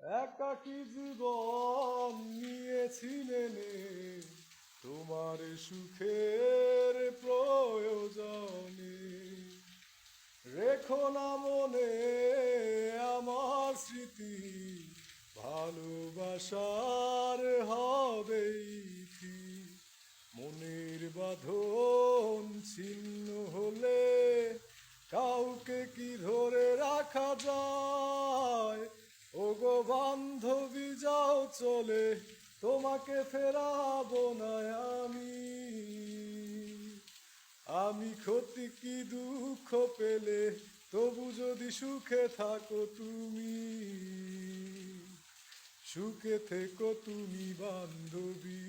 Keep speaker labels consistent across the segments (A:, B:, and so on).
A: একাকী জীবন নিয়েছি মেনে তোমার সুখের প্রয়োজনে। রেখো না মনে আমার স্মৃতি, ভালোবাসার হবেই ঠিক। মনের বাঁধন ছিন্ন হলে কাউকে কি ধরে রাখা যায়? ওগো বান্ধবী যাও চলে, তোমাকে ফেরাবো না আমি। আমি ক্ষতি কি দুঃখ পেলে তবু যদি সুখে থাকো তুমি, সুখে থেকো তুমি বান্ধবী।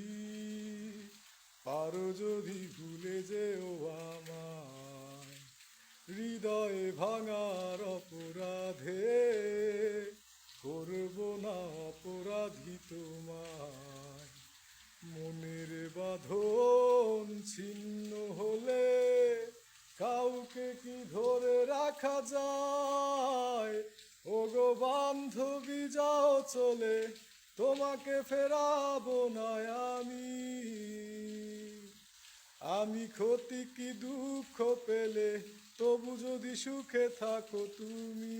A: পারো যদি ভুলে যেও আমায়, হৃদয়ে ভাঙার অপরাধে করব না অপরাধী তোমায়। মনের বাঁধন ছিন্ন হলে কাউকে কি ধরে রাখা যায়? ওগো বান্ধবী যাও চলে, তোমাকে ফেরাবো না আমি। আমি ক্ষতি কি দুঃখ পেলে তবু যদি সুখে থাকো তুমি।